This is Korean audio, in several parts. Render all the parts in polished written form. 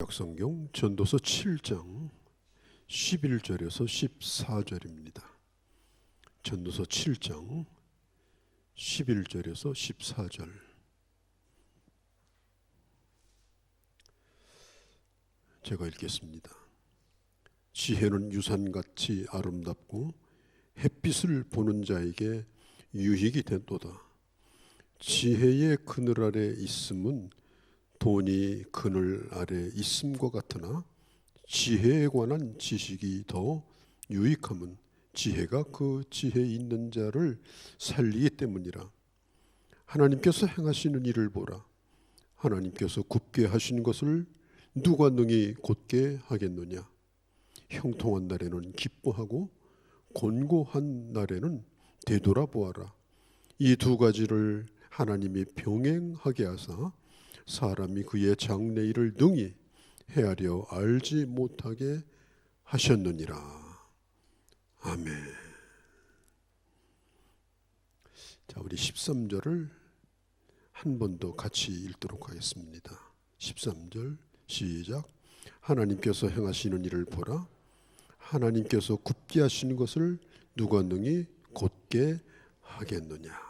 성경 전도서 7장 11절에서 14절입니다. 전도서 7장 11절에서 14절. 제가 읽겠습니다. 지혜는 유산같이 아름답고 햇빛을 보는 자에게 유익이 된도다. 지혜의 그늘 아래 있음은 돈이 그늘 아래 있음과 같으나 지혜에 관한 지식이 더 유익함은 지혜가 그 지혜 있는 자를 살리기 때문이라. 하나님께서 행하시는 일을 보라. 하나님께서 굽게 하신 것을 누가 능히 곧게 하겠느냐. 형통한 날에는 기뻐하고 곤고한 날에는 되돌아보아라. 이 두 가지를 하나님이 병행하게 하사 사람이 그의 장래일을 능히 헤아려 알지 못하게 하셨느니라. 아멘. 자, 우리 13절을 한 번 더 같이 읽도록 하겠습니다. 13절 시작. 하나님께서 행하시는 일을 보라. 하나님께서 굽게 하시는 것을 누가 능히 곧게 하겠느냐.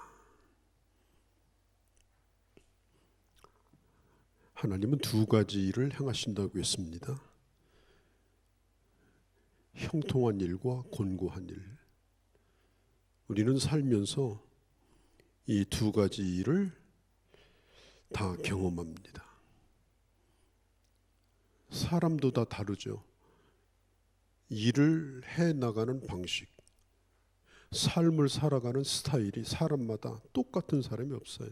하나님은 두 가지 일을 행하신다고 했습니다. 형통한 일과 곤고한 일. 우리는 살면서 이 두 가지 일을 다 경험합니다. 사람도 다 다르죠. 일을 해나가는 방식, 삶을 살아가는 스타일이 사람마다 똑같은 사람이 없어요.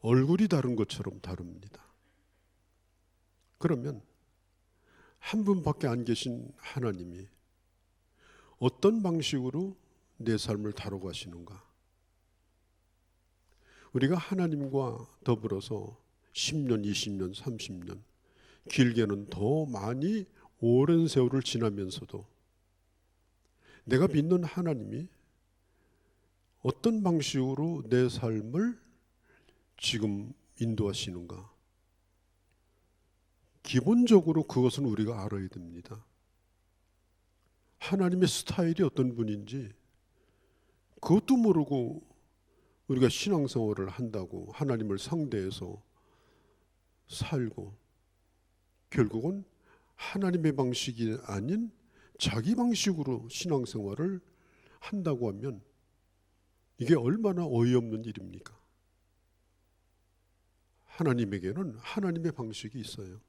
얼굴이 다른 것처럼 다릅니다. 그러면 한 분밖에 안 계신 하나님이 어떤 방식으로 내 삶을 다뤄가시는가? 우리가 하나님과 더불어서 10년, 20년, 30년, 길게는 더 많이 오랜 세월을 지나면서도 내가 믿는 하나님이 어떤 방식으로 내 삶을 지금 인도하시는가? 기본적으로 그것은 우리가 알아야 됩니다. 하나님의 스타일이 어떤 분인지 그것도 모르고 우리가 신앙생활을 한다고 하나님을 상대해서 살고 결국은 하나님의 방식이 아닌 자기 방식으로 신앙생활을 한다고 하면 이게 얼마나 어이없는 일입니까? 하나님에게는 하나님의 방식이 있어요.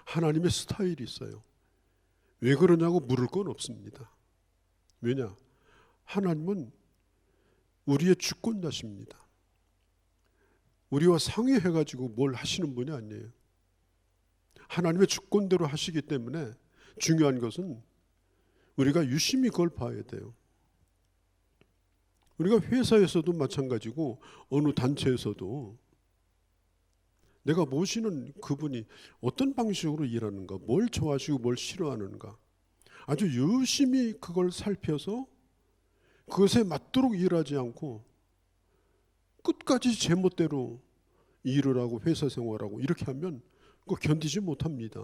하나님의 스타일이 있어요. 왜 그러냐고 물을 건 없습니다. 왜냐? 하나님은 우리의 주권자십니다. 우리와 상의해가지고 뭘 하시는 분이 아니에요. 하나님의 주권대로 하시기 때문에 중요한 것은 우리가 유심히 그걸 봐야 돼요. 우리가 회사에서도 마찬가지고 어느 단체에서도 내가 모시는 그분이 어떤 방식으로 일하는가, 뭘 좋아하시고 뭘 싫어하는가 아주 유심히 그걸 살펴서 그것에 맞도록 일하지 않고 끝까지 제멋대로 일을 하고 회사 생활하고 이렇게 하면 그거 견디지 못합니다.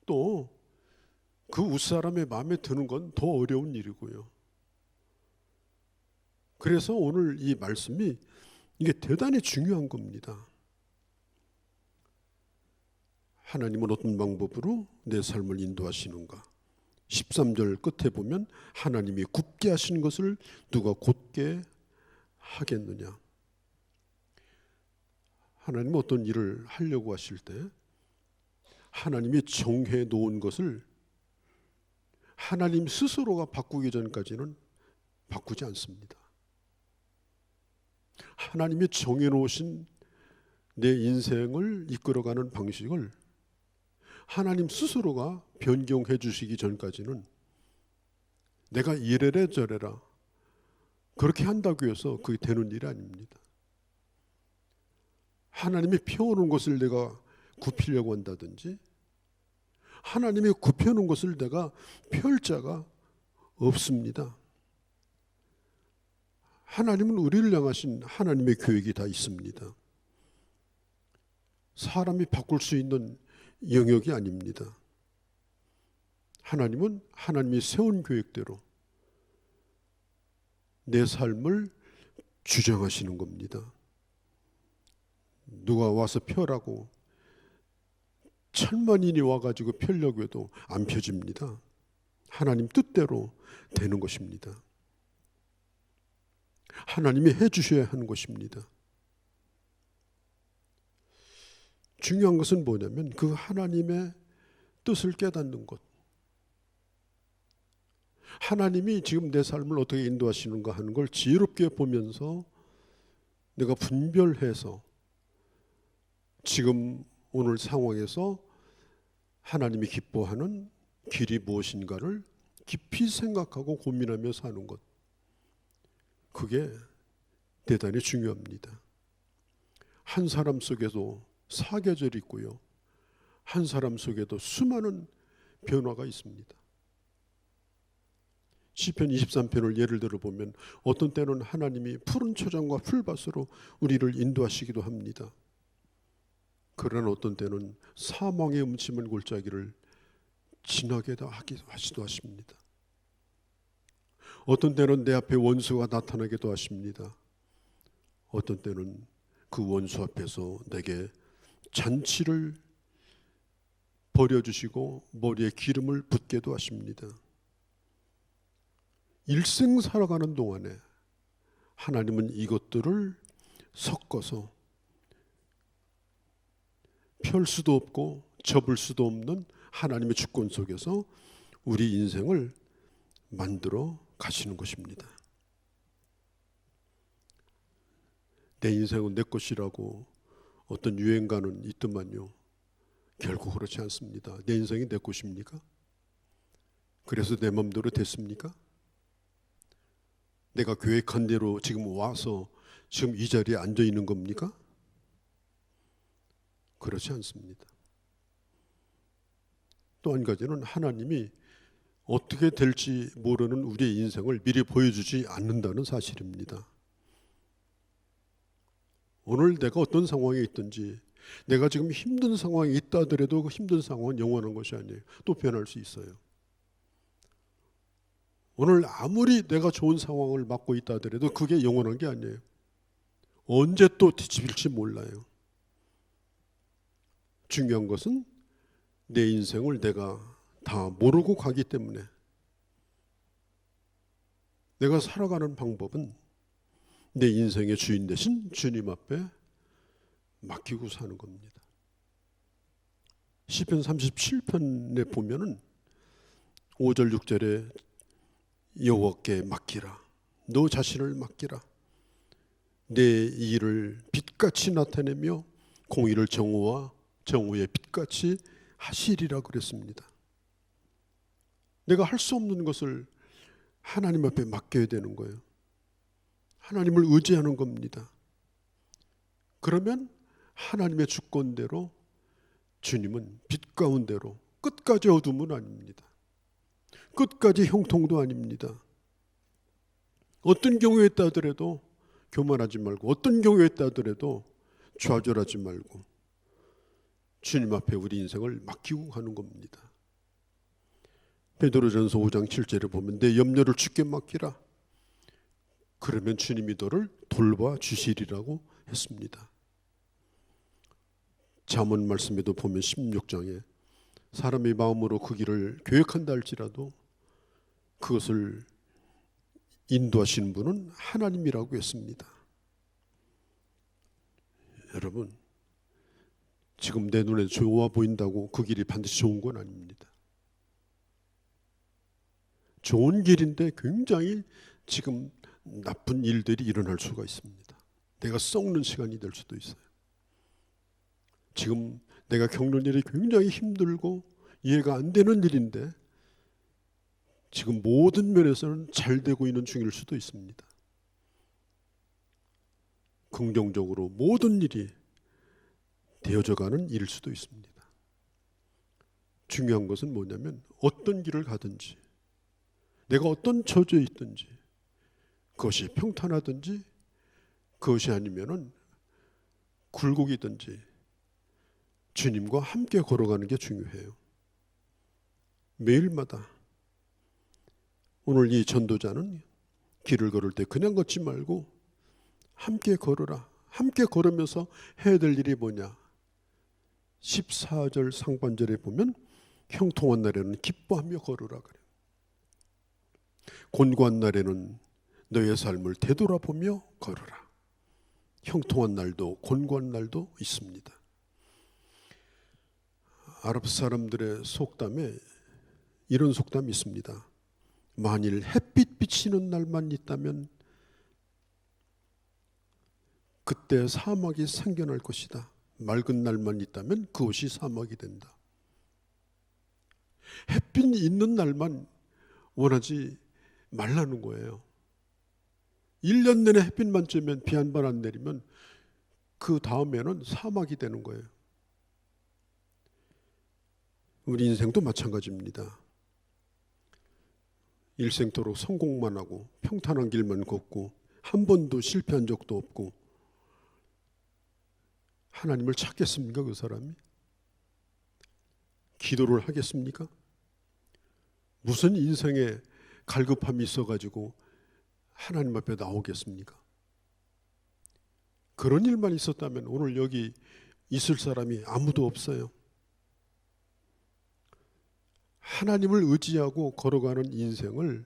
또 그 윗사람의 마음에 드는 건 더 어려운 일이고요. 그래서 오늘 이 말씀이 이게 대단히 중요한 겁니다. 하나님은 어떤 방법으로 내 삶을 인도하시는가? 13절 끝에 보면 하나님이 굽게 하신 것을 누가 곧게 하겠느냐? 하나님은 어떤 일을 하려고 하실 때 하나님이 정해 놓은 것을 하나님 스스로가 바꾸기 전까지는 바꾸지 않습니다. 하나님이 정해 놓으신 내 인생을 이끌어가는 방식을 하나님 스스로가 변경해 주시기 전까지는 내가 이래라 저래라 그렇게 한다고 해서 그게 되는 일이 아닙니다. 하나님이 펴놓은 것을 내가 굽히려고 한다든지 하나님이 굽혀놓은 것을 내가 펼 자가 없습니다. 하나님은 우리를 향하신 하나님의 계획이 다 있습니다. 사람이 바꿀 수 있는 영역이 아닙니다. 하나님은 하나님이 세운 계획대로 내 삶을 주장하시는 겁니다. 누가 와서 펴라고 천만인이 와가지고 펴려고 해도 안 펴집니다. 하나님 뜻대로 되는 것입니다. 하나님이 해주셔야 하는 것입니다. 중요한 것은 뭐냐면 그 하나님의 뜻을 깨닫는 것. 하나님이 지금 내 삶을 어떻게 인도하시는가 하는 걸 지혜롭게 보면서 내가 분별해서 지금 오늘 상황에서 하나님이 기뻐하는 길이 무엇인가를 깊이 생각하고 고민하며 사는 것. 그게 대단히 중요합니다. 한 사람 속에도 사계절이 있고요. 한 사람 속에도 수많은 변화가 있습니다. 시편 23편을 예를 들어 보면 어떤 때는 하나님이 푸른 초장과 풀밭으로 우리를 인도하시기도 합니다. 그러나 어떤 때는 사망의 음침한 골짜기를 지나게 하시기도 하십니다. 어떤 때는 내 앞에 원수가 나타나기도 하십니다. 어떤 때는 그 원수 앞에서 내게 잔치를 벌여주시고 머리에 기름을 붓게도 하십니다. 일생 살아가는 동안에 하나님은 이것들을 섞어서 펼 수도 없고 접을 수도 없는 하나님의 주권 속에서 우리 인생을 만들어 가시는 것입니다. 내 인생은 내 것이라고 어떤 유행가는 있더만요. 결국 그렇지 않습니다. 내 인생이 내 것입니까? 그래서 내 마음대로 됐습니까? 내가 계획한 대로 지금 와서 지금 이 자리에 앉아 있는 겁니까? 그렇지 않습니다. 또 한 가지는 하나님이 어떻게 될지 모르는 우리의 인생을 미리 보여주지 않는다는 사실입니다. 오늘 내가 어떤 상황에 있든지 내가 지금 힘든 상황에 있다 하더라도 그 힘든 상황은 영원한 것이 아니에요. 또 변할 수 있어요. 오늘 아무리 내가 좋은 상황을 맞고 있다 하더라도 그게 영원한 게 아니에요. 언제 또 뒤집힐지 몰라요. 중요한 것은 내 인생을 내가 다 모르고 가기 때문에 내가 살아가는 방법은 내 인생의 주인 되신 주님 앞에 맡기고 사는 겁니다. 시편 37편에 보면은 5절 6절에 여호와께 맡기라. 너 자신을 맡기라. 내 일을 빛같이 나타내며 공의를 정오의 빛같이 하시리라 그랬습니다. 내가 할 수 없는 것을 하나님 앞에 맡겨야 되는 거예요. 하나님을 의지하는 겁니다. 그러면 하나님의 주권대로 주님은 빛 가운데로 끝까지 어둠은 아닙니다. 끝까지 형통도 아닙니다. 어떤 경우에 따르더라도 교만하지 말고 어떤 경우에 따르더라도 좌절하지 말고 주님 앞에 우리 인생을 맡기고 가는 겁니다. 베드로전서 5장 7절에 보면 내 염려를 주께 맡기라. 그러면 주님이 너를 돌봐주시리라고 했습니다. 잠언 말씀에도 보면 16장에 사람이 마음으로 그 길을 계획한다 할지라도 그것을 인도하시는 분은 하나님이라고 했습니다. 여러분, 지금 내 눈에 좋아 보인다고 그 길이 반드시 좋은 건 아닙니다. 좋은 길인데 굉장히 지금 나쁜 일들이 일어날 수가 있습니다. 내가 썩는 시간이 될 수도 있어요. 지금 내가 겪는 일이 굉장히 힘들고 이해가 안 되는 일인데 지금 모든 면에서는 잘 되고 있는 중일 수도 있습니다. 긍정적으로 모든 일이 되어져가는 일일 수도 있습니다. 중요한 것은 뭐냐면 어떤 길을 가든지 내가 어떤 처지에 있든지 그것이 평탄하든지 그것이 아니면은 굴곡이든지 주님과 함께 걸어가는 게 중요해요. 매일마다. 오늘 이 전도자는 길을 걸을 때 그냥 걷지 말고 함께 걸어라. 함께 걸으면서 해야 될 일이 뭐냐? 14절 상반절에 보면 형통한 날에는 기뻐하며 걸으라 그래요. 곤고한 날에는 너의 삶을 되돌아보며 걸어라. 형통한 날도 곤고한 날도 있습니다. 아랍 사람들의 속담에 이런 속담이 있습니다. 만일 햇빛 비치는 날만 있다면 그때 사막이 생겨날 것이다. 맑은 날만 있다면 그것이 사막이 된다. 햇빛이 있는 날만 원하지 말라는 거예요. 1년 내내 햇빛만 쬐면 비 한 번 안 내리면 그 다음에는 사막이 되는 거예요. 우리 인생도 마찬가지입니다. 일생토록 성공만 하고 평탄한 길만 걷고 한 번도 실패한 적도 없고 하나님을 찾겠습니까? 그 사람이? 기도를 하겠습니까? 무슨 인생에 갈급함이 있어가지고 하나님 앞에 나오겠습니까? 그런 일만 있었다면 오늘 여기 있을 사람이 아무도 없어요. 하나님을 의지하고 걸어가는 인생을,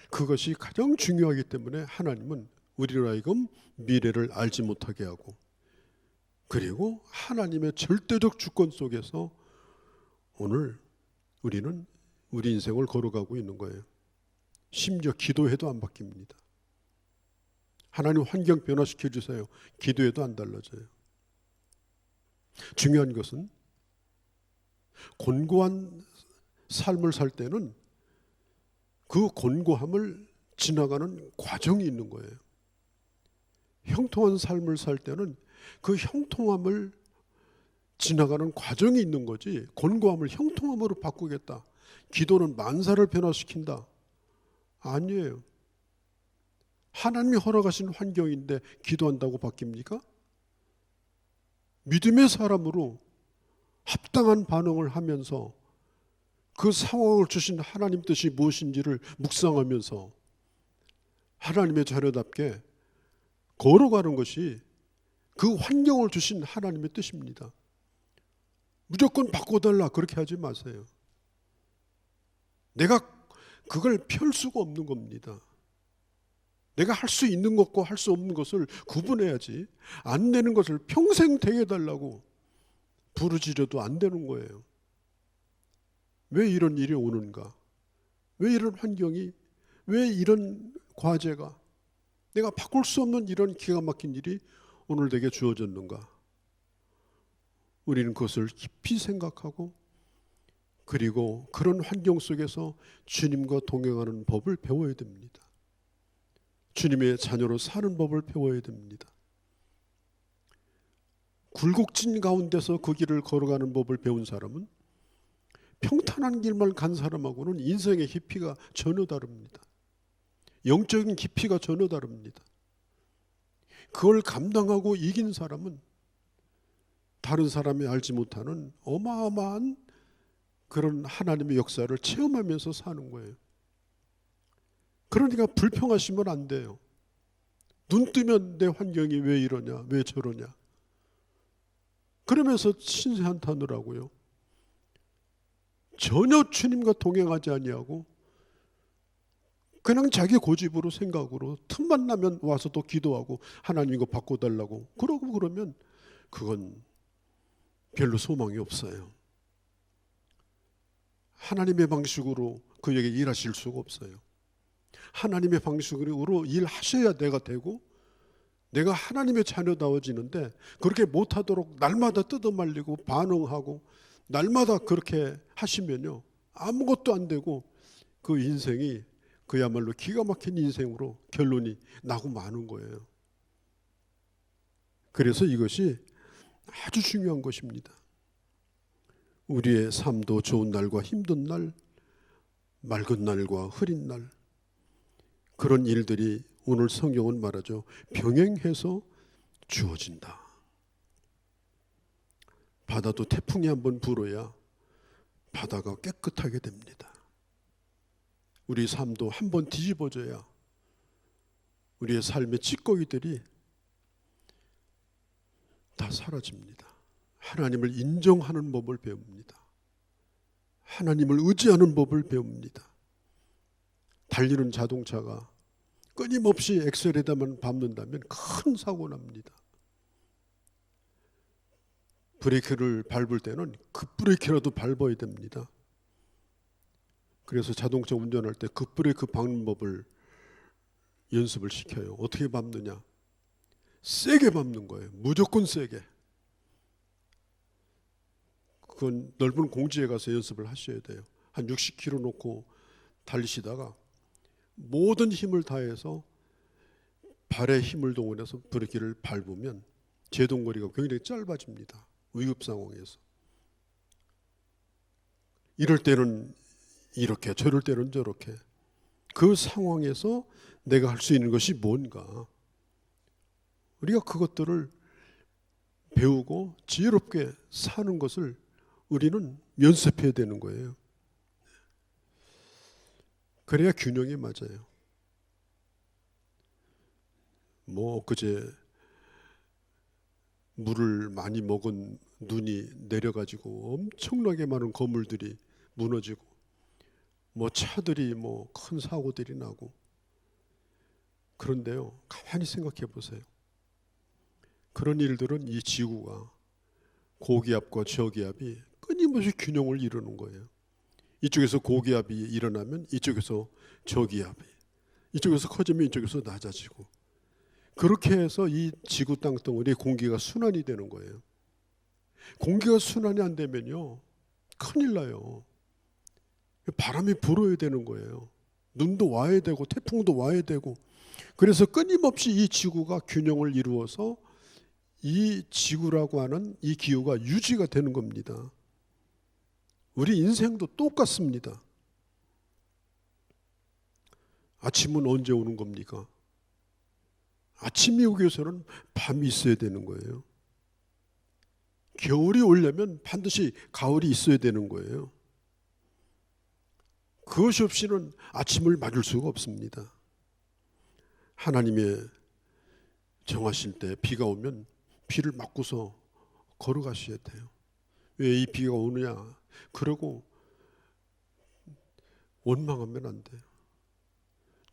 그것이 가장 중요하기 때문에 하나님은 우리로 하여금 미래를 알지 못하게 하고, 그리고 하나님의 절대적 주권 속에서 오늘 우리는 우리 인생을 걸어가고 있는 거예요. 심지어 기도해도 안 바뀝니다. 하나님 환경 변화시켜 주세요. 기도해도 안 달라져요. 중요한 것은 곤고한 삶을 살 때는 그 곤고함을 지나가는 과정이 있는 거예요. 형통한 삶을 살 때는 그 형통함을 지나가는 과정이 있는 거지, 곤고함을 형통함으로 바꾸겠다, 기도는 만사를 변화시킨다, 아니에요. 하나님이 허락하신 환경인데 기도한다고 바뀝니까? 믿음의 사람으로 합당한 반응을 하면서 그 상황을 주신 하나님 뜻이 무엇인지를 묵상하면서 하나님의 자녀답게 걸어가는 것이 그 환경을 주신 하나님의 뜻입니다. 무조건 바꿔달라 그렇게 하지 마세요. 내가 그걸 펼 수가 없는 겁니다. 내가 할 수 있는 것과 할 수 없는 것을 구분해야지, 안 되는 것을 평생 되게 해달라고 부르짖어도 안 되는 거예요. 왜 이런 일이 오는가? 왜 이런 환경이, 왜 이런 과제가, 내가 바꿀 수 없는 이런 기가 막힌 일이 오늘 내게 주어졌는가? 우리는 그것을 깊이 생각하고, 그리고 그런 환경 속에서 주님과 동행하는 법을 배워야 됩니다. 주님의 자녀로 사는 법을 배워야 됩니다. 굴곡진 가운데서 그 길을 걸어가는 법을 배운 사람은 평탄한 길만 간 사람하고는 인생의 깊이가 전혀 다릅니다. 영적인 깊이가 전혀 다릅니다. 그걸 감당하고 이긴 사람은 다른 사람이 알지 못하는 어마어마한 그런 하나님의 역사를 체험하면서 사는 거예요. 그러니까 불평하시면 안 돼요. 눈 뜨면 내 환경이 왜 이러냐, 왜 저러냐, 그러면서 신세한탄을 하고요. 전혀 주님과 동행하지 아니하고 그냥 자기 고집으로 생각으로 틈만 나면 와서 또 기도하고 하나님 이거 바꿔달라고 그러고 그러면 그건 별로 소망이 없어요. 하나님의 방식으로 그에게 일하실 수가 없어요. 하나님의 방식으로 일하셔야 내가 되고 내가 하나님의 자녀다워지는데, 그렇게 못하도록 날마다 뜯어말리고 반응하고 날마다 그렇게 하시면요, 아무것도 안 되고 그 인생이 그야말로 기가 막힌 인생으로 결론이 나고 마는 거예요. 그래서 이것이 아주 중요한 것입니다. 우리의 삶도 좋은 날과 힘든 날, 맑은 날과 흐린 날, 그런 일들이 오늘 성경은 말하죠. 병행해서 주어진다. 바다도 태풍이 한번 불어야 바다가 깨끗하게 됩니다. 우리 삶도 한번 뒤집어져야 우리의 삶의 찌꺼기들이 다 사라집니다. 하나님을 인정하는 법을 배웁니다. 하나님을 의지하는 법을 배웁니다. 달리는 자동차가 끊임없이 엑셀에다만 밟는다면 큰 사고 납니다. 브레이크를 밟을 때는 급브레이크라도 밟아야 됩니다. 그래서 자동차 운전할 때 급브레이크 밟는 법을 연습을 시켜요. 어떻게 밟느냐? 세게 밟는 거예요. 무조건 세게. 그건 넓은 공지에 가서 연습을 하셔야 돼요. 한 60km 놓고 달리시다가 모든 힘을 다해서 발에 힘을 동원해서 브레이크를 밟으면 제동거리가 굉장히 짧아집니다. 위급 상황에서. 이럴 때는 이렇게, 저럴 때는 저렇게. 그 상황에서 내가 할 수 있는 것이 뭔가. 우리가 그것들을 배우고 지혜롭게 사는 것을 우리는 연습해야 되는 거예요. 그래야 균형이 맞아요. 그제 물을 많이 먹은 눈이 내려가지고 엄청나게 많은 건물들이 무너지고 차들이 큰 사고들이 나고. 그런데요, 가만히 생각해 보세요. 그런 일들은 이 지구가 고기압과 저기압이 끊임없이 균형을 이루는 거예요. 이쪽에서 고기압이 일어나면 이쪽에서 저기압이, 이쪽에서 커지면 이쪽에서 낮아지고, 그렇게 해서 이 지구 땅덩어리 공기가 순환이 되는 거예요. 공기가 순환이 안 되면요, 큰일 나요. 바람이 불어야 되는 거예요. 눈도 와야 되고 태풍도 와야 되고. 그래서 끊임없이 이 지구가 균형을 이루어서 이 지구라고 하는 이 기후가 유지가 되는 겁니다. 우리 인생도 똑같습니다. 아침은 언제 오는 겁니까? 아침이 오기 위해서는 밤이 있어야 되는 거예요. 겨울이 오려면 반드시 가을이 있어야 되는 거예요. 그것이 없이는 아침을 맞을 수가 없습니다. 하나님의 정하실 때 비가 오면 비를 맞고서 걸어가셔야 돼요. 왜 이 비가 오느냐? 그러고 원망하면 안 돼요.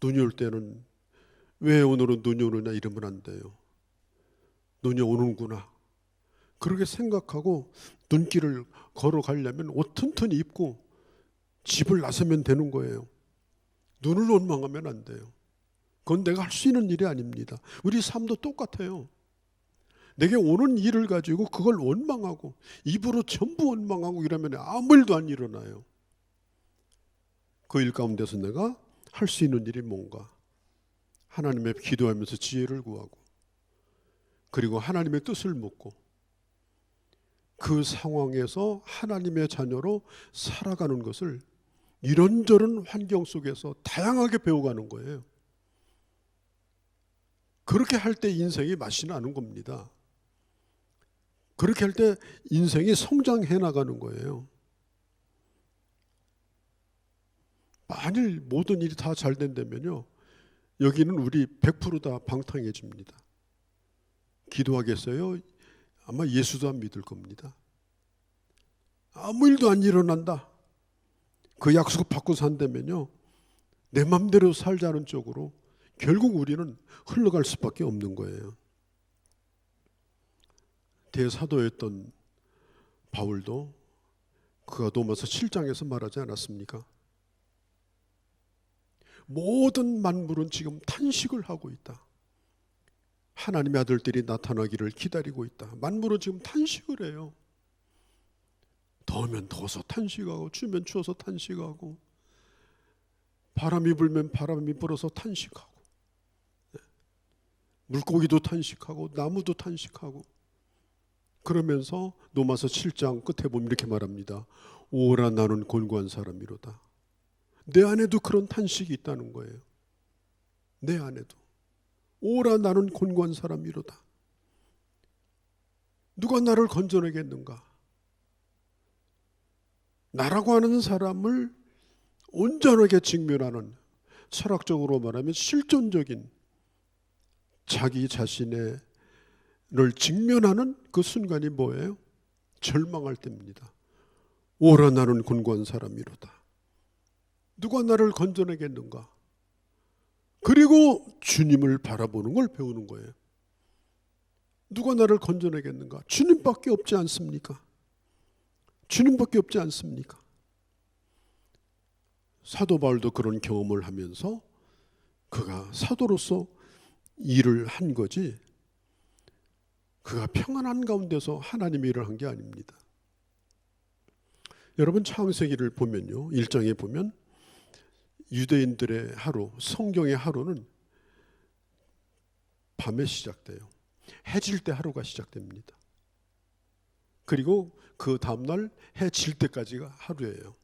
눈이 올 때는 왜 오늘은 눈이 오느냐 이러면 안 돼요. 눈이 오는구나. 그렇게 생각하고 눈길을 걸어가려면 옷 튼튼히 입고 집을 나서면 되는 거예요. 눈을 원망하면 안 돼요. 그건 내가 할 수 있는 일이 아닙니다. 우리 삶도 똑같아요. 내게 오는 일을 가지고 그걸 원망하고 입으로 전부 원망하고 이러면 아무 일도 안 일어나요. 그 일 가운데서 내가 할 수 있는 일이 뭔가? 하나님의 기도하면서 지혜를 구하고, 그리고 하나님의 뜻을 묻고, 그 상황에서 하나님의 자녀로 살아가는 것을 이런저런 환경 속에서 다양하게 배워가는 거예요. 그렇게 할 때 인생이 맛이 나는 겁니다. 그렇게 할 때 인생이 성장해 나가는 거예요. 만일 모든 일이 다 잘 된다면요, 여기는 우리 100% 다 방탕해집니다. 기도하겠어요? 아마 예수도 안 믿을 겁니다. 아무 일도 안 일어난다. 그 약속 받고 산다면요, 내 맘대로 살자는 쪽으로 결국 우리는 흘러갈 수밖에 없는 거예요. 대사도였던 바울도 그가 로마서 7장에서 말하지 않았습니까? 모든 만물은 지금 탄식을 하고 있다. 하나님의 아들들이 나타나기를 기다리고 있다. 만물은 지금 탄식을 해요. 더우면 더워서 탄식하고, 추우면 추워서 탄식하고, 바람이 불면 바람이 불어서 탄식하고, 물고기도 탄식하고 나무도 탄식하고. 그러면서 로마서 7장 끝에 보면 이렇게 말합니다. 오라 나는 곤고한 사람이로다. 내 안에도 그런 탄식이 있다는 거예요. 내 안에도. 오라 나는 곤고한 사람이로다. 누가 나를 건져내겠는가? 나라고 하는 사람을 온전하게 직면하는, 철학적으로 말하면 실존적인 자기 자신을 직면하는 그 순간이 뭐예요? 절망할 때입니다. 오라 나는 곤고한 사람이로다. 누가 나를 건져내겠는가? 그리고 주님을 바라보는 걸 배우는 거예요. 누가 나를 건져내겠는가? 주님밖에 없지 않습니까? 주님밖에 없지 않습니까? 사도 바울도 그런 경험을 하면서 그가 사도로서 일을 한 거지, 그가 평안한 가운데서 하나님의 일을 한 게 아닙니다. 여러분, 창세기를 보면요, 1장에 보면 유대인들의 하루, 성경의 하루는 밤에 시작돼요. 해질 때 하루가 시작됩니다. 그리고 그 다음날 해 질 때까지가 하루예요.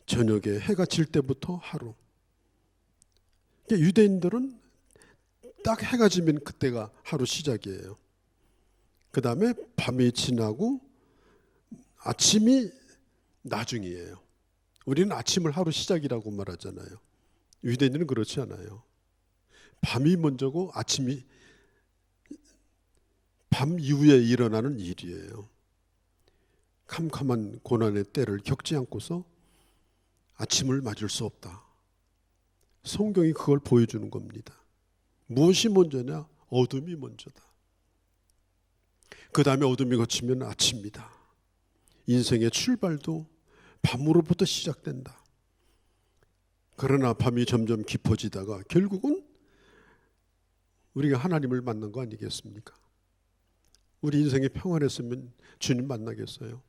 저녁에 해가 질 때부터 하루. 유대인들은 딱 해가 지면 그때가 하루 시작이에요. 그 다음에 밤이 지나고 아침이 나중이에요. 우리는 아침을 하루 시작이라고 말하잖아요. 유대인들은 그렇지 않아요. 밤이 먼저고 아침이 밤 이후에 일어나는 일이에요. 캄캄한 고난의 때를 겪지 않고서 아침을 맞을 수 없다. 성경이 그걸 보여주는 겁니다. 무엇이 먼저냐? 어둠이 먼저다. 그 다음에 어둠이 거치면 아침이다. 인생의 출발도 밤으로부터 시작된다. 그러나 밤이 점점 깊어지다가 결국은 우리가 하나님을 만난 거 아니겠습니까? 우리 인생이 평안했으면 주님 만나겠어요?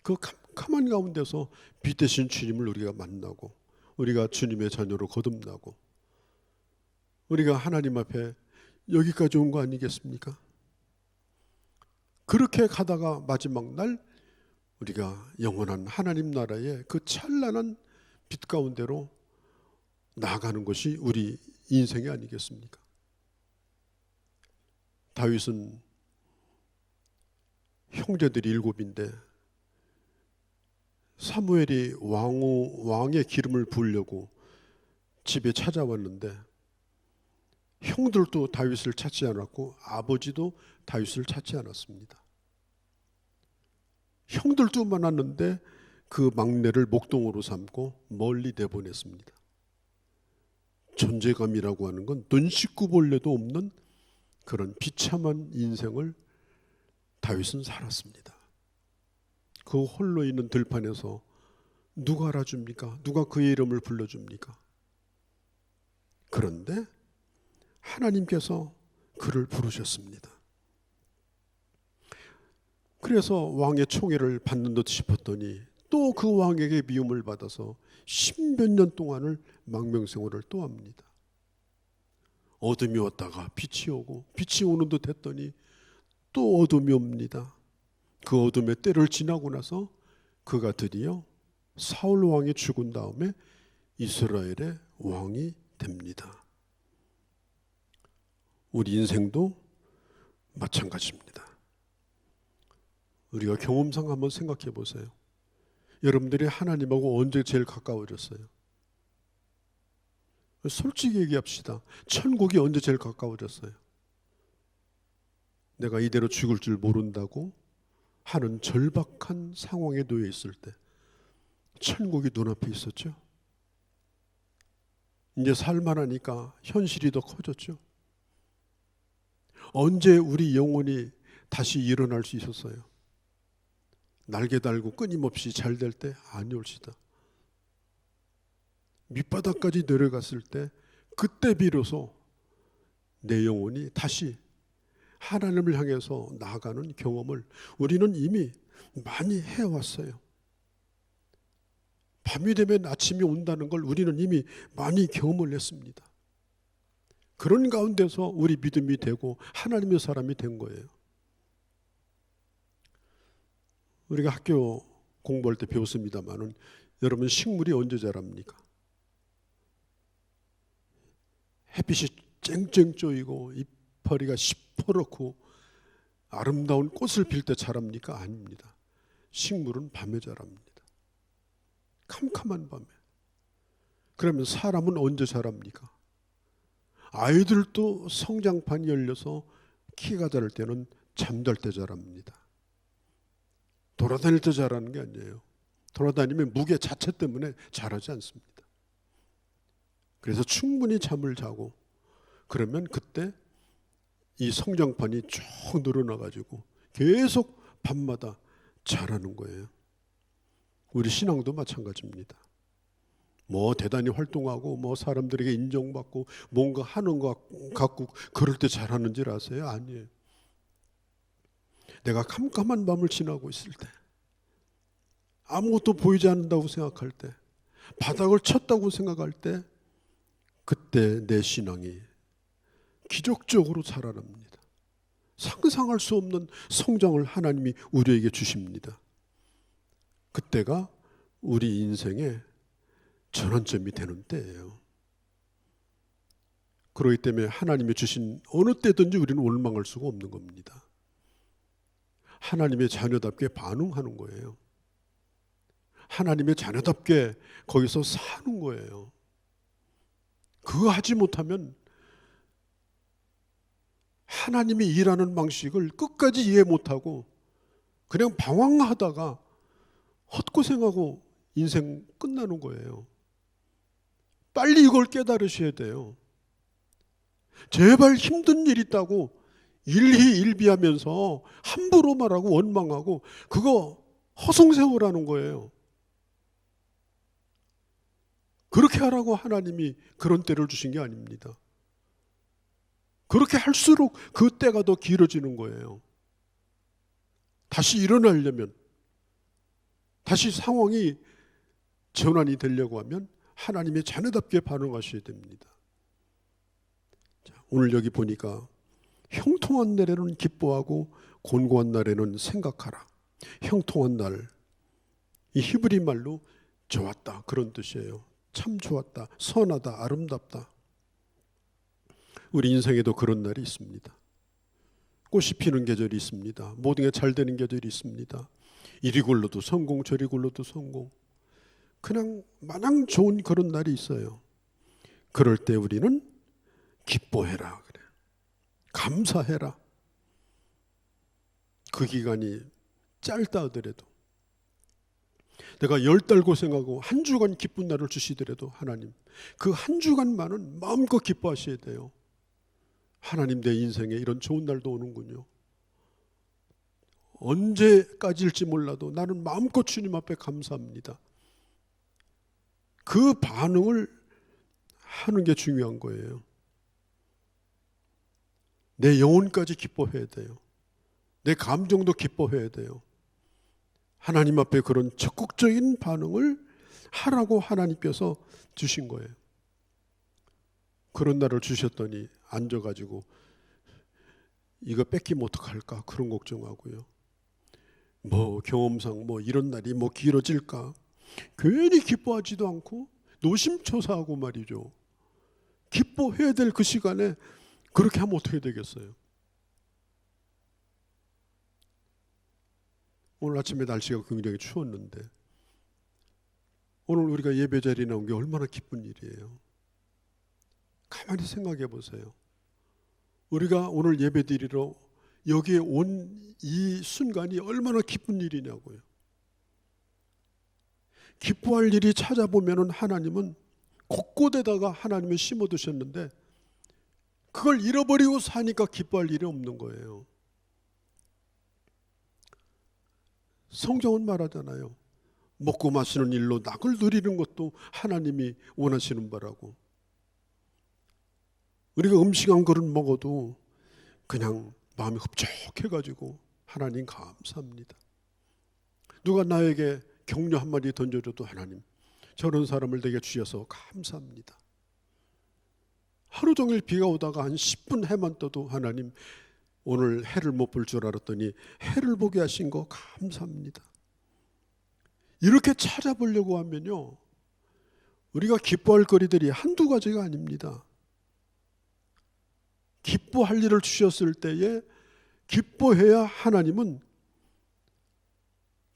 그 캄캄한 가운데서 빛 대신 주님을 우리가 만나고, 우리가 주님의 자녀로 거듭나고, 우리가 하나님 앞에 여기까지 온 거 아니겠습니까? 그렇게 가다가 마지막 날 우리가 영원한 하나님 나라의 그 찬란한 빛 가운데로 나아가는 것이 우리 인생이 아니겠습니까? 다윗은 형제들이 7인데 사무엘이 왕의 기름을 부으려고 집에 찾아왔는데 형들도 다윗을 찾지 않았고 아버지도 다윗을 찾지 않았습니다. 형들도 많았는데 그 막내를 목동으로 삼고 멀리 내보냈습니다. 존재감이라고 하는 건 눈 씻고 볼래도 없는 그런 비참한 인생을 다윗은 살았습니다. 그 홀로 있는 들판에서 누가 알아줍니까? 누가 그의 이름을 불러줍니까? 그런데 하나님께서 그를 부르셨습니다. 그래서 왕의 총애를 받는 듯 싶었더니 또 그 왕에게 미움을 받아서 10몇 년 동안을 망명생활을 또 합니다. 어둠이 왔다가 빛이 오고, 빛이 오는 듯 했더니 또 어둠이 옵니다. 그 어둠의 때를 지나고 나서 그가 드디어 사울 왕이 죽은 다음에 이스라엘의 왕이 됩니다. 우리 인생도 마찬가지입니다. 우리가 경험상 한번 생각해 보세요. 여러분들이 하나님하고 언제 제일 가까워졌어요? 솔직히 얘기합시다. 천국이 언제 제일 가까워졌어요? 내가 이대로 죽을 줄 모른다고 하는 절박한 상황에 놓여 있을 때 천국이 눈앞에 있었죠. 이제 살만하니까 현실이 더 커졌죠. 언제 우리 영혼이 다시 일어날 수 있었어요? 날개 달고 끊임없이 잘 될 때 아니올시다. 밑바닥까지 내려갔을 때 그때 비로소 내 영혼이 다시 하나님을 향해서 나아가는 경험을 우리는 이미 많이 해왔어요. 밤이 되면 아침이 온다는 걸 우리는 이미 많이 경험을 했습니다. 그런 가운데서 우리 믿음이 되고 하나님의 사람이 된 거예요. 우리가 학교 공부할 때 배웠습니다마는 여러분, 식물이 언제 자랍니까? 햇빛이 쨍쨍 쪼이고 이파리가 시퍼렇고 아름다운 꽃을 필 때 자랍니까? 아닙니다. 식물은 밤에 자랍니다. 캄캄한 밤에. 그러면 사람은 언제 자랍니까? 아이들도 성장판이 열려서 키가 자랄 때는 잠잘 때 자랍니다. 돌아다닐 때 자라는 게 아니에요. 돌아다니면 무게 자체 때문에 자라지 않습니다. 그래서 충분히 잠을 자고 그러면 그때 이 성장판이 쭉 늘어나가지고 계속 밤마다 자라는 거예요. 우리 신앙도 마찬가지입니다. 뭐 대단히 활동하고 뭐 사람들에게 인정받고 뭔가 하는 것 같고 그럴 때 자라는 줄 아세요? 아니에요. 내가 캄캄한 밤을 지나고 있을 때, 아무것도 보이지 않는다고 생각할 때, 바닥을 쳤다고 생각할 때, 그때 내 신앙이 기적적으로 살아납니다. 상상할 수 없는 성장을 하나님이 우리에게 주십니다. 그때가 우리 인생의 전환점이 되는 때예요. 그렇기 때문에 하나님이 주신 어느 때든지 우리는 원망할 수가 없는 겁니다. 하나님의 자녀답게 반응하는 거예요. 하나님의 자녀답게 거기서 사는 거예요. 그거 하지 못하면 하나님이 일하는 방식을 끝까지 이해 못하고 그냥 방황하다가 헛고생하고 인생 끝나는 거예요. 빨리 이걸 깨달으셔야 돼요. 제발 힘든 일 있다고 일희일비하면서 함부로 말하고 원망하고 그거 허송세월하는 거예요. 그렇게 하라고 하나님이 그런 때를 주신 게 아닙니다. 그렇게 할수록 그 때가 더 길어지는 거예요. 다시 일어나려면, 다시 상황이 전환이 되려고 하면 하나님의 자녀답게 반응하셔야 됩니다. 자, 오늘 여기 보니까 형통한 날에는 기뻐하고 곤고한 날에는 생각하라. 형통한 날, 이 히브리 말로 좋았다 그런 뜻이에요. 참 좋았다, 선하다, 아름답다. 우리 인생에도 그런 날이 있습니다. 꽃이 피는 계절이 있습니다. 모든 게 잘 되는 계절이 있습니다. 이리 굴러도 성공, 저리 굴러도 성공. 그냥 마냥 좋은 그런 날이 있어요. 그럴 때 우리는 기뻐해라 그래. 감사해라. 그 기간이 짧다 하더라도, 내가 10달 고생하고 한 주간 기쁜 날을 주시더라도 하나님, 그 한 주간만은 마음껏 기뻐하셔야 돼요. 하나님, 내 인생에 이런 좋은 날도 오는군요. 언제까지일지 몰라도 나는 마음껏 주님 앞에 감사합니다. 그 반응을 하는 게 중요한 거예요. 내 영혼까지 기뻐해야 돼요. 내 감정도 기뻐해야 돼요. 하나님 앞에 그런 적극적인 반응을 하라고 하나님께서 주신 거예요. 그런 날을 주셨더니 앉아가지고 이거 뺏기면 어떡할까 그런 걱정하고요. 뭐 경험상 뭐 이런 날이 뭐 길어질까 괜히 기뻐하지도 않고 노심초사하고 말이죠. 기뻐해야 될 그 시간에 그렇게 하면 어떻게 되겠어요? 오늘 아침에 날씨가 굉장히 추웠는데 오늘 우리가 예배 자리에 나온 게 얼마나 기쁜 일이에요. 가만히 생각해 보세요. 우리가 오늘 예배 드리러 여기에 온 이 순간이 얼마나 기쁜 일이냐고요. 기뻐할 일이 찾아보면 하나님은 곳곳에다가 하나님을 심어두셨는데 그걸 잃어버리고 사니까 기뻐할 일이 없는 거예요. 성경은 말하잖아요. 먹고 마시는 일로 낙을 누리는 것도 하나님이 원하시는 바라고. 우리가 음식 한 그릇 먹어도 그냥 마음이 흡족해가지고 하나님 감사합니다. 누가 나에게 격려 한마디 던져줘도 하나님, 저런 사람을 내게 주셔서 감사합니다. 하루 종일 비가 오다가 한 10분 해만 떠도 하나님, 오늘 해를 못 볼 줄 알았더니 해를 보게 하신 거 감사합니다. 이렇게 찾아보려고 하면요, 우리가 기뻐할 거리들이 한두 가지가 아닙니다. 기뻐할 일을 주셨을 때에 기뻐해야 하나님은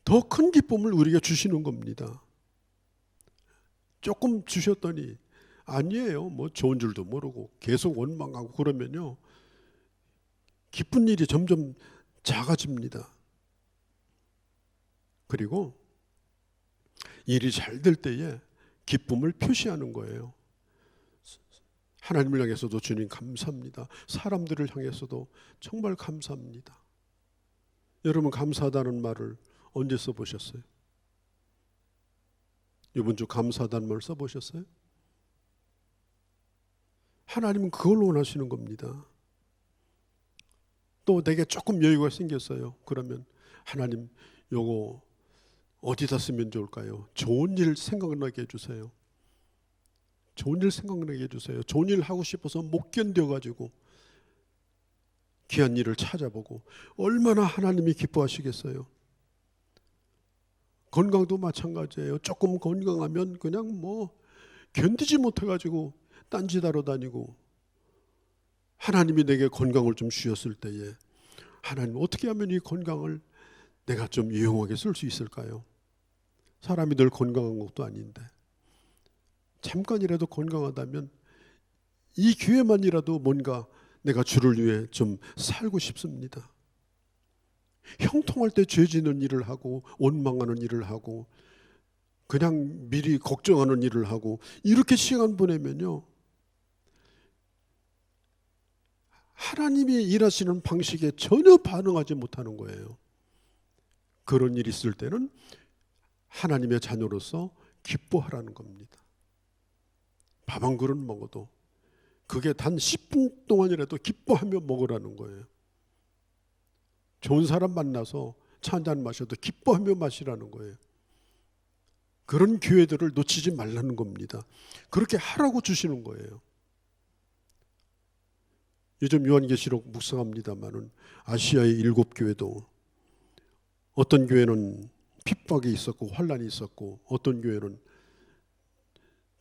더 큰 기쁨을 우리에게 주시는 겁니다. 조금 주셨더니 아니에요. 뭐 좋은 줄도 모르고 계속 원망하고 그러면요, 기쁜 일이 점점 작아집니다. 그리고 일이 잘 될 때에 기쁨을 표시하는 거예요. 하나님을 향해서도 주님 감사합니다. 사람들을 향해서도 정말 감사합니다. 여러분, 감사하다는 말을 언제 써보셨어요? 이번 주 감사하다는 말 써보셨어요? 하나님은 그걸 원하시는 겁니다. 또 내게 조금 여유가 생겼어요. 그러면 하나님, 요거 어디다 쓰면 좋을까요? 좋은 일 생각나게 해주세요. 좋은 일 생각나게 해주세요. 좋은 일 하고 싶어서 못 견뎌가지고 귀한 일을 찾아보고 얼마나 하나님이 기뻐하시겠어요. 건강도 마찬가지예요. 조금 건강하면 그냥 뭐 견디지 못해가지고 딴짓하러 다니고, 하나님이 내게 건강을 좀 주셨을 때에 하나님, 어떻게 하면 이 건강을 내가 좀 유용하게 쓸 수 있을까요? 사람이 늘 건강한 것도 아닌데 잠깐이라도 건강하다면 이 기회만이라도 뭔가 내가 주를 위해 좀 살고 싶습니다. 형통할 때 죄 짓는 일을 하고 원망하는 일을 하고 그냥 미리 걱정하는 일을 하고 이렇게 시간 보내면요, 하나님이 일하시는 방식에 전혀 반응하지 못하는 거예요. 그런 일이 있을 때는 하나님의 자녀로서 기뻐하라는 겁니다. 밥 한 그릇 먹어도 그게 단 10분 동안이라도 기뻐하며 먹으라는 거예요. 좋은 사람 만나서 차 한잔 마셔도 기뻐하며 마시라는 거예요. 그런 기회들을 놓치지 말라는 겁니다. 그렇게 하라고 주시는 거예요. 요즘 요한계시록 묵상합니다마는 아시아의 7교회도 어떤 교회는 핍박이 있었고 환란이 있었고 어떤 교회는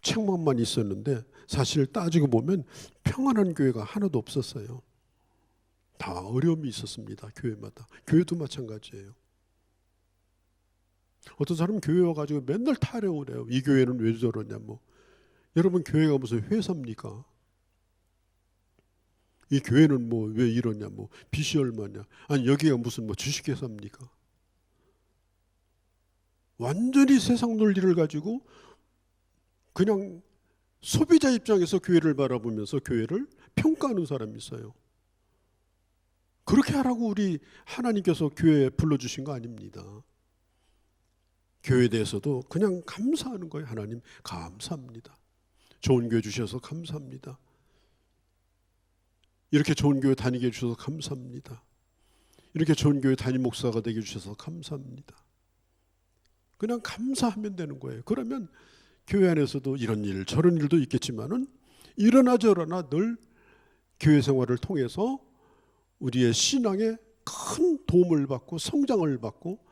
책망만 있었는데 사실 따지고 보면 평안한 교회가 하나도 없었어요. 다 어려움이 있었습니다. 교회마다. 교회도 마찬가지예요. 어떤 사람은 교회 와가지고 맨날 타령을 해요. 이 교회는 왜 저러냐 뭐. 여러분, 교회가 무슨 회사입니까? 이 교회는 뭐 왜 이러냐 뭐, 빚이 얼마냐, 아니 여기가 무슨 뭐 주식회사입니까? 완전히 세상 논리를 가지고 그냥 소비자 입장에서 교회를 바라보면서 교회를 평가하는 사람이 있어요. 그렇게 하라고 우리 하나님께서 교회에 불러주신 거 아닙니다. 교회에 대해서도 그냥 감사하는 거예요. 하나님 감사합니다. 좋은 교회 주셔서 감사합니다. 이렇게 좋은 교회 다니게 해주셔서 감사합니다. 이렇게 좋은 교회 담임 목사가 되게 해주셔서 감사합니다. 그냥 감사하면 되는 거예요. 그러면 교회 안에서도 이런 일 저런 일도 있겠지만은 이러나 저러나 늘 교회 생활을 통해서 우리의 신앙에 큰 도움을 받고 성장을 받고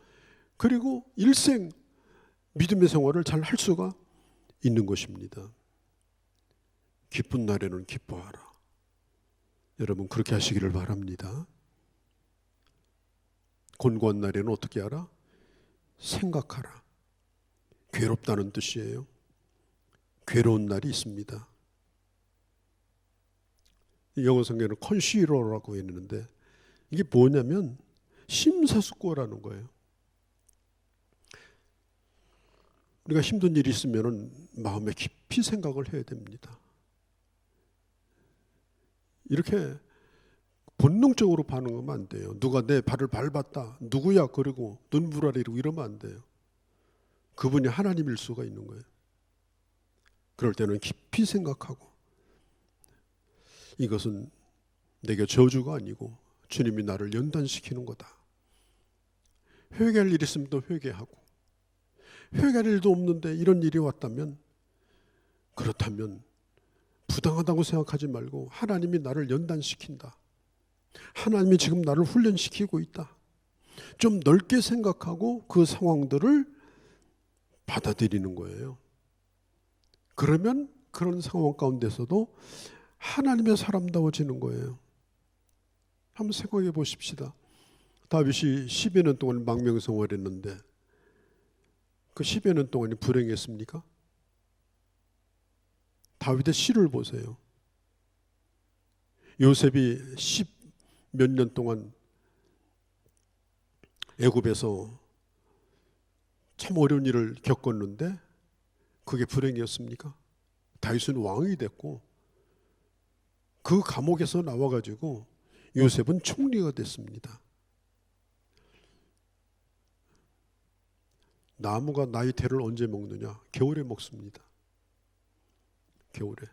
그리고 일생 믿음의 생활을 잘 할 수가 있는 것입니다. 기쁜 날에는 기뻐하라. 여러분, 그렇게 하시기를 바랍니다. 곤고한 날에는 어떻게 하라? 생각하라. 괴롭다는 뜻이에요. 괴로운 날이 있습니다. 영어 성경에는 컨시러라고 했는데 이게 뭐냐면 심사숙고라는 거예요. 우리가 힘든 일이 있으면 마음에 깊이 생각을 해야 됩니다. 이렇게 본능적으로 반응하면 안 돼요. 누가 내 발을 밟았다. 누구야? 그러고 눈물아리고 이러면 안 돼요. 그분이 하나님일 수가 있는 거예요. 그럴 때는 깊이 생각하고 이것은 내게 저주가 아니고 주님이 나를 연단시키는 거다. 회개할 일이 있으면 또 회개하고 회개할 일도 없는데 이런 일이 왔다면 그렇다면 부당하다고 생각하지 말고 하나님이 나를 연단시킨다. 하나님이 지금 나를 훈련시키고 있다. 좀 넓게 생각하고 그 상황들을 받아들이는 거예요. 그러면 그런 상황 가운데서도 하나님의 사람다워지는 거예요. 한번 생각해 보십시다. 다윗이 10여 년 동안 망명생활을 했는데 그 10여 년 동안이 불행했습니까? 다윗의 시를 보세요. 요셉이 10 몇 년 동안 애굽에서 참 어려운 일을 겪었는데 그게 불행이었습니까? 다윗은 왕이 됐고 그 감옥에서 나와가지고 요셉은 총리가 됐습니다. 나무가 나이테를 언제 먹느냐? 겨울에 먹습니다. 겨울에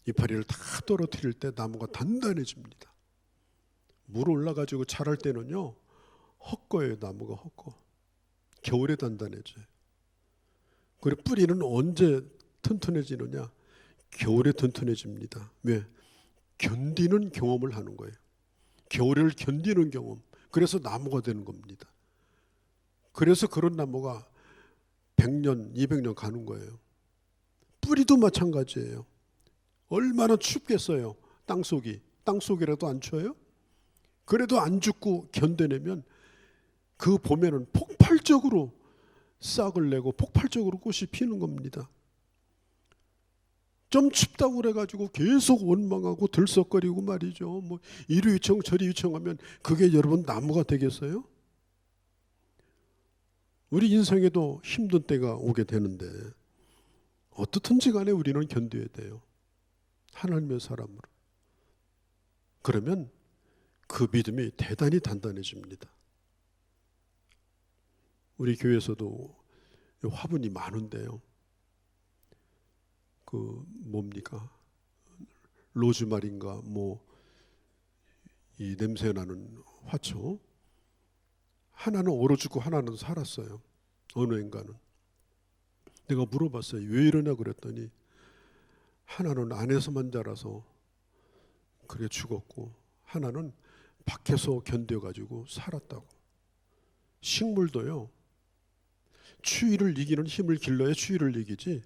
이파리를 다 떨어뜨릴 때 나무가 단단해집니다. 물 올라가지고 자랄 때는요 헛거예요. 나무가 헛거. 겨울에 단단해져요. 그리고 뿌리는 언제 튼튼해지느냐? 겨울에 튼튼해집니다. 왜? 견디는 경험을 하는 거예요. 겨울을 견디는 경험. 그래서 나무가 되는 겁니다. 그래서 그런 나무가 100년, 200년 가는 거예요. 뿌리도 마찬가지예요. 얼마나 춥겠어요. 땅속이라도 안 추워요? 그래도 안 죽고 견뎌내면 그 봄에는 폭발적으로 싹을 내고 폭발적으로 꽃이 피는 겁니다. 좀 춥다고 그래가지고 계속 원망하고 들썩거리고 말이죠. 뭐 이리 요청 저리 요청하면 그게 여러분 나무가 되겠어요? 우리 인생에도 힘든 때가 오게 되는데 어떻든지 간에 우리는 견뎌야 돼요. 하나님의 사람으로. 그러면 그 믿음이 대단히 단단해집니다. 우리 교회에서도 화분이 많은데요. 그 뭡니까? 로즈마리인가 뭐 이 냄새 나는 화초. 하나는 얼어 죽고 하나는 살았어요. 어느 인간은. 내가 물어봤어요. 왜 이러냐 그랬더니 하나는 안에서만 자라서 그래 죽었고 하나는 밖에서 견뎌가지고 살았다고. 식물도요. 추위를 이기는 힘을 길러야 추위를 이기지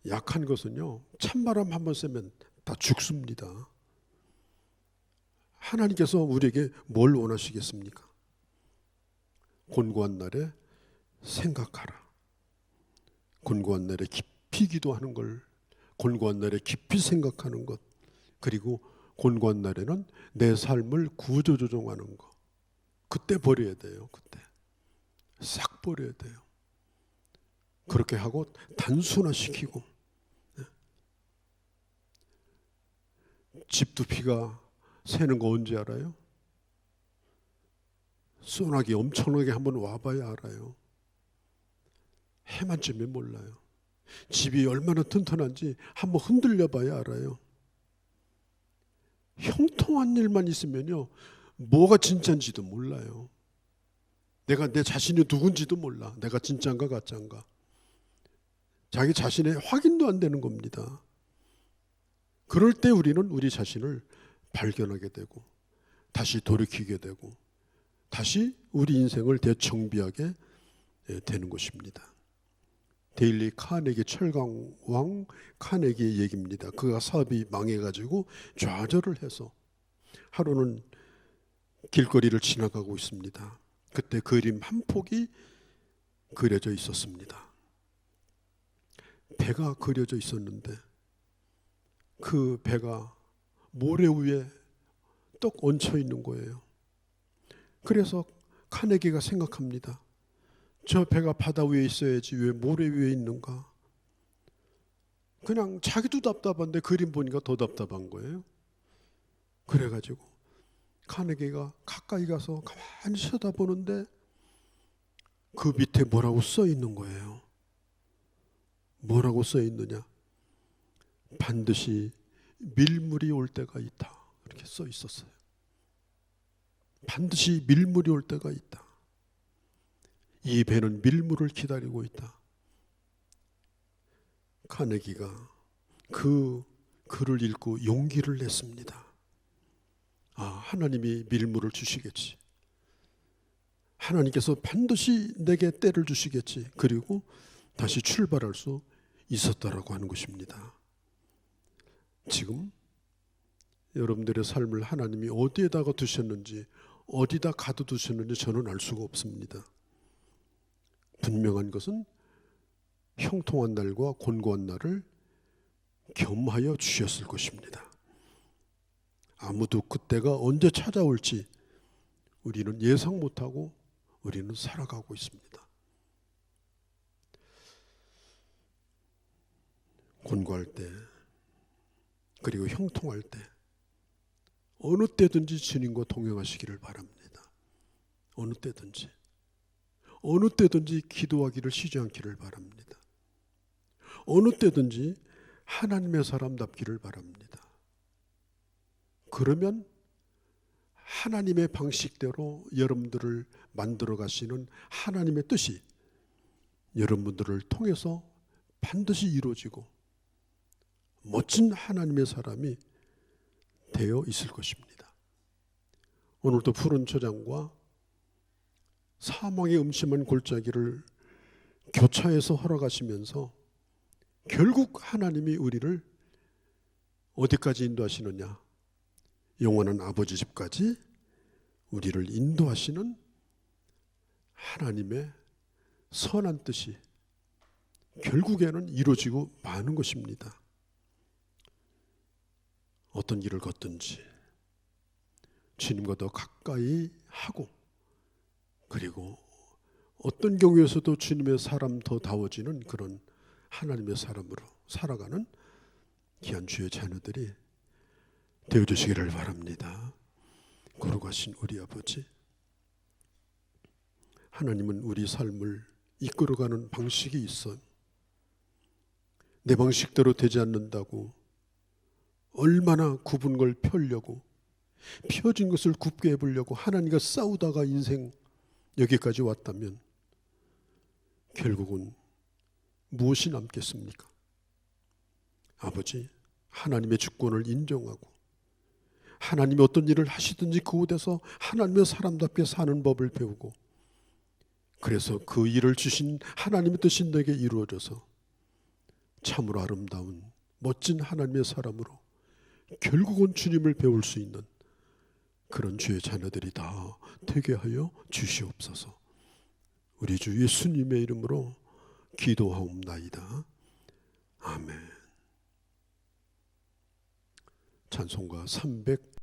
약한 것은요. 찬바람 한번 쐬면 다 죽습니다. 하나님께서 우리에게 뭘 원하시겠습니까? 곤고한 날에 생각하라. 곤고한 날에 깊이 기도하는 걸, 곤고한 날에 깊이 생각하는 것, 그리고 곤고한 날에는 내 삶을 구조조정하는 것. 그때 버려야 돼요. 그때 싹 버려야 돼요. 그렇게 하고 단순화시키고. 집도 비가 새는 거 언제 알아요? 소나기 엄청나게 한번 와봐야 알아요. 해만쯤에 몰라요. 집이 얼마나 튼튼한지 한번 흔들려 봐야 알아요. 형통한 일만 있으면요 뭐가 진짜인지도 몰라요. 내가 내 자신이 누군지도 몰라. 내가 진짜인가 가짜인가. 자기 자신의 확인도 안 되는 겁니다. 그럴 때 우리는 우리 자신을 발견하게 되고 다시 돌이키게 되고 다시 우리 인생을 되정비하게 되는 것입니다. 데일리 카네기 철강왕 카네기의 얘기입니다. 그가 사업이 망해가지고 좌절을 해서 하루는 길거리를 지나가고 있습니다. 그때 그림 한 폭이 그려져 있었습니다. 배가 그려져 있었는데 그 배가 모래 위에 떡 얹혀 있는 거예요. 그래서 카네기가 생각합니다. 저 배가 바다 위에 있어야지 왜 모래 위에 있는가? 그냥 자기도 답답한데 그림 보니까 더 답답한 거예요. 그래가지고 카네기가 가까이 가서 가만히 쳐다보는데 그 밑에 뭐라고 써 있는 거예요. 뭐라고 써 있느냐? 반드시 밀물이 올 때가 있다. 이렇게 써 있었어요. 반드시 밀물이 올 때가 있다. 이 배는 밀물을 기다리고 있다. 카네기가 그 글을 읽고 용기를 냈습니다. 아, 하나님이 밀물을 주시겠지. 하나님께서 반드시 내게 때를 주시겠지. 그리고 다시 출발할 수 있었다라고 하는 것입니다. 지금 여러분들의 삶을 하나님이 어디에다가 두셨는지 어디다 가둬두셨는지 저는 알 수가 없습니다. 분명한 것은 형통한 날과 곤고한 날을 겸하여 주셨을 것입니다. 아무도 그때가 언제 찾아올지 우리는 예상 못하고 우리는 살아가고 있습니다. 곤고할 때 그리고 형통할 때 어느 때든지 주님과 동행하시기를 바랍니다. 어느 때든지 기도하기를 쉬지 않기를 바랍니다. 어느 때든지 하나님의 사람답기를 바랍니다. 그러면 하나님의 방식대로 여러분들을 만들어 가시는 하나님의 뜻이 여러분들을 통해서 반드시 이루어지고 멋진 하나님의 사람이 되어 있을 것입니다. 오늘도 푸른 초장과 사망의 음침한 골짜기를 교차해서 걸어가시면서 결국 하나님이 우리를 어디까지 인도하시느냐? 영원한 아버지 집까지 우리를 인도하시는 하나님의 선한 뜻이 결국에는 이루어지고 마는 것입니다. 어떤 길을 걷든지 주님과 더 가까이 하고 그리고 어떤 경우에서도 주님의 사람 더 다워지는 그런 하나님의 사람으로 살아가는 귀한 주의 자녀들이 되어주시기를 바랍니다. 거룩하신 우리 아버지, 하나님은 우리 삶을 이끌어가는 방식이 있어요. 내 방식대로 되지 않는다고 얼마나 굽은 걸 펴려고 펴진 것을 굽게 해보려고 하나님과 싸우다가 인생 여기까지 왔다면 결국은 무엇이 남겠습니까? 아버지, 하나님의 주권을 인정하고 하나님이 어떤 일을 하시든지 그곳에서 하나님의 사람답게 사는 법을 배우고 그래서 그 일을 주신 하나님의 뜻이 내게 이루어져서 참으로 아름다운 멋진 하나님의 사람으로 결국은 주님을 배울 수 있는 그런 주의 자녀들이 다 되게 하여 주시옵소서. 우리 주 예수님의 이름으로 기도하옵나이다. 아멘. 찬송가 300